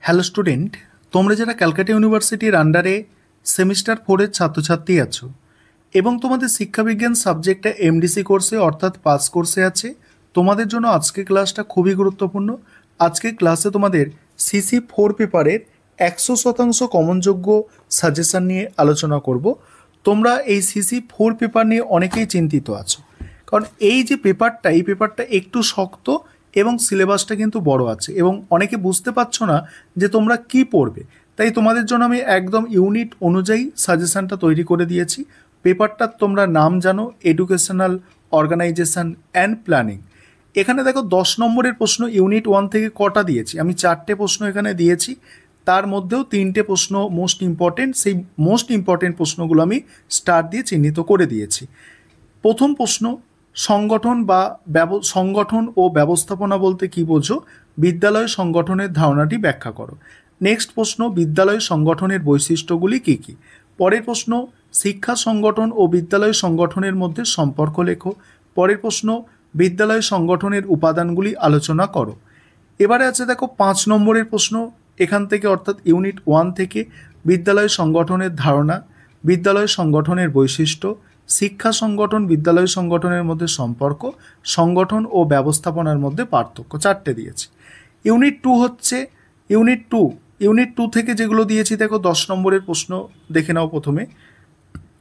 Hello student, তোমরা যারা ক্যালকাটা ইউনিভার্সিটির আন্ডারে সেমিস্টার 4-এর ছাত্রছাত্রী আছো এবং তোমাদের শিক্ষাবিজ্ঞান সাবজেক্টে এমডিসি কোর্সে অর্থাৎ পাস কোর্সে আছে, তোমাদের জন্য আজকে ক্লাসটা খুবই গুরুত্বপূর্ণ। আজকে ক্লাসে তোমাদের সিসি 4 পেপারের 100% কমনযোগ্য সাজেশান নিয়ে আলোচনা করব। তোমরা এই সিসি 4 পেপার নিয়ে অনেকেই চিন্তিত আছো, কারণ এই যে পেপারটা, এই পেপারটা একটু শক্ত এবং সিলেবাসটা কিন্তু বড় আছে এবং অনেকে বুঝতে পারছো না যে তোমরা কি পড়বে। তাই তোমাদের জন্য আমি একদম ইউনিট অনুযায়ী সাজেশানটা তৈরি করে দিয়েছি। পেপারটার তোমরা নাম জানো, এডুকেশনাল অর্গানাইজেশন অ্যান্ড প্ল্যানিং। এখানে দেখো 10 নম্বরের প্রশ্ন ইউনিট 1 থেকে কটা দিয়েছি, আমি 4টে প্রশ্ন এখানে দিয়েছি। তার মধ্যেও 3টে প্রশ্ন মোস্ট ইম্পর্টেন্ট, সেই মোস্ট ইম্পর্টেন্ট প্রশ্নগুলো আমি স্টার দিয়ে চিহ্নিত করে দিয়েছি। প্রথম প্রশ্ন, সংগঠন ও ব্যবস্থাপনা বলতে কি বোঝো? বিদ্যালয় সংগঠনের ধারণাটি ব্যাখ্যা করো। নেক্সট প্রশ্ন, বিদ্যালয় সংগঠনের বৈশিষ্ট্যগুলি কি কি? পরের প্রশ্ন, শিক্ষা সংগঠন ও বিদ্যালয় সংগঠনের মধ্যে সম্পর্ক লেখো। পরের প্রশ্ন, বিদ্যালয় সংগঠনের উপাদানগুলি আলোচনা করো। এবারে আছে দেখো 5 নম্বরের প্রশ্ন এখান থেকে, অর্থাৎ ইউনিট 1 থেকে, বিদ্যালয় সংগঠনের ধারণা, বিদ্যালয় সংগঠনের বৈশিষ্ট্য, শিক্ষা সংগঠন বিদ্যালয় সংগঠনের মধ্যে সম্পর্ক, সংগঠন ও ব্যবস্থাপনার মধ্যে পার্থক্য। 4টে দিয়েছি। ইউনিট 2 হচ্ছে ইউনিট 2 থেকে যেগুলো দিয়েছি দেখো 10 নম্বরের প্রশ্ন দেখে নাও। প্রথমে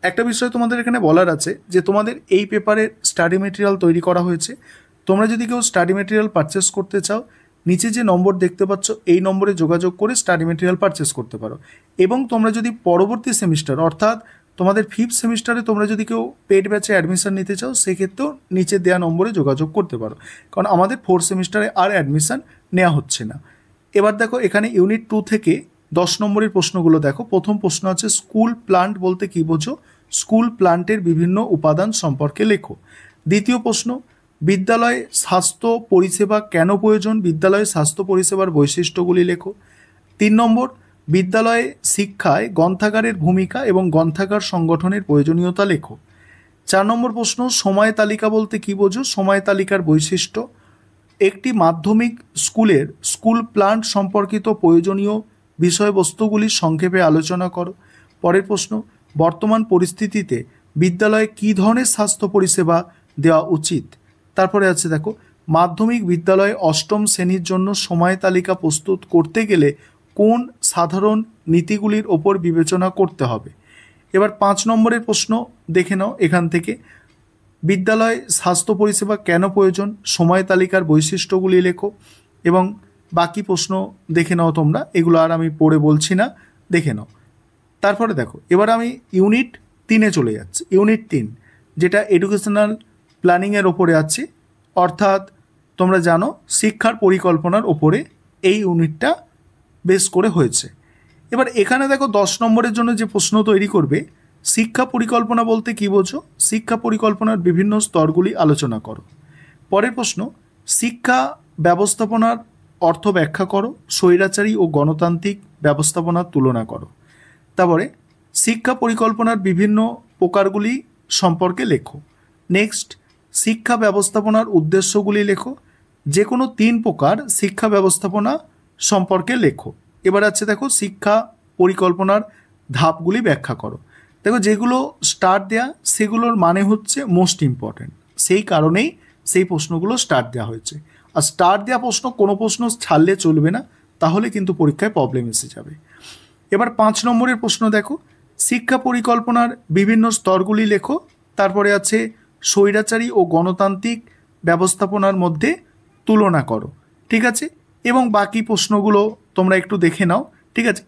একটা বিষয় তোমাদের এখানে বলার আছে যে তোমাদের এই পেপারের স্টাডি মেটেরিয়াল তৈরি করা হয়েছে। তোমরা যদি কেউ স্টাডি মেটেরিয়াল পারচেস করতে চাও, নিচে যে নম্বর দেখতে পাচ্ছ এই নম্বরে যোগাযোগ করে স্টাডি মেটেরিয়াল পারচেস করতে পারো। এবং তোমরা যদি পরবর্তী সেমিস্টার অর্থাৎ তোমাদের 5th সেমিস্টারে তোমরা যদি কেউ পেড ব্যাচে অ্যাডমিশন নিতে চাও, সেক্ষেত্রেও নিচে দেওয়া নম্বরে যোগাযোগ করতে পারো, কারণ আমাদের 4th সেমিস্টারে আর অ্যাডমিশন নেওয়া হচ্ছে না। এবার দেখো এখানে ইউনিট 2 থেকে 10 নম্বরের প্রশ্নগুলো দেখো। প্রথম প্রশ্ন আছে, স্কুল প্লান্ট বলতে কী বোঝো? স্কুল প্লান্টের বিভিন্ন উপাদান সম্পর্কে লেখো। দ্বিতীয় প্রশ্ন, বিদ্যালয়ে স্বাস্থ্য পরিষেবা কেন প্রয়োজন? বিদ্যালয়ে স্বাস্থ্য পরিষেবার বৈশিষ্ট্যগুলি লেখো। 3 নম্বর, বিদ্যালয়ে শিক্ষায় গ্রন্থাগারের ভূমিকা এবং গ্রন্থাগার সংগঠনের প্রয়োজনীয়তা লেখো। 4 নম্বর প্রশ্ন, সময় তালিকা বলতে কী বোঝো? সময় তালিকার বৈশিষ্ট্য। একটি মাধ্যমিক স্কুলের স্কুল প্ল্যান্ট সম্পর্কিত প্রয়োজনীয় বিষয়বস্তুগুলি সংক্ষেপে আলোচনা করো। পরের প্রশ্ন, বর্তমান পরিস্থিতিতে বিদ্যালয়ে কী ধরনের স্বাস্থ্য পরিষেবা দেওয়া উচিত? তারপরে আছে দেখো, মাধ্যমিক বিদ্যালয়ে 8ম শ্রেণীর জন্য সময় তালিকা প্রস্তুত করতে গেলে কোন সাধারণ নীতিগুলির ওপর বিবেচনা করতে হবে? এবার 5 নম্বরের প্রশ্ন দেখে নাও এখান থেকে, বিদ্যালয়ে স্বাস্থ্য পরিষেবা কেন প্রয়োজন? সময় তালিকার বৈশিষ্ট্যগুলি লেখো। এবং বাকি প্রশ্ন দেখে নাও তোমরা, এগুলো আর আমি পড়ে বলছি না, দেখে নাও। তারপরে দেখো এবার আমি ইউনিট 3-এ চলে যাচ্ছি। ইউনিট 3 যেটা এডুকেশনাল প্ল্যানিংয়ের ওপরে আছে, অর্থাৎ তোমরা জানো শিক্ষার পরিকল্পনার ওপরে এই ইউনিটটা বেস করে হয়েছে। এবার এখানে দেখো 10 নম্বরের জন্য যে প্রশ্ন তৈরি করবে, শিক্ষা পরিকল্পনা বলতে কী বোঝো? শিক্ষা পরিকল্পনার বিভিন্ন স্তরগুলি আলোচনা করো। পরের প্রশ্ন, শিক্ষা ব্যবস্থাপনার অর্থ ব্যাখ্যা করো। স্বৈরাচারী ও গণতান্ত্রিক ব্যবস্থাপনার তুলনা করো। তারপরে শিক্ষা পরিকল্পনার বিভিন্ন প্রকারগুলি সম্পর্কে লেখো। নেক্সট, শিক্ষা ব্যবস্থাপনার উদ্দেশ্যগুলি লেখো। যে কোনো 3 প্রকার শিক্ষা ব্যবস্থাপনা সম্পর্কে লেখো। এবার আছে দেখো, শিক্ষা পরিকল্পনার ধাপগুলি ব্যাখ্যা করো। দেখো যেগুলো স্টার দেয়া সেগুলোর মানে হচ্ছে মোস্ট ইম্পর্ট্যান্ট, সেই কারণেই সেই প্রশ্নগুলো স্টার দেওয়া হয়েছে। আর স্টার দেওয়া প্রশ্ন কোনো প্রশ্ন ছাড়লে চলবে না, তাহলে কিন্তু পরীক্ষায় প্রবলেম এসে যাবে। এবার 5 নম্বরের প্রশ্ন দেখো, শিক্ষা পরিকল্পনার বিভিন্ন স্তরগুলি লেখো। তারপরে আছে স্বৈরাচারী ও গণতান্ত্রিক ব্যবস্থাপনার মধ্যে তুলনা করো। ঠিক আছে, এবং বাকি প্রশ্নগুলো তোমরা একটু দেখে নাও। ঠিক আছে।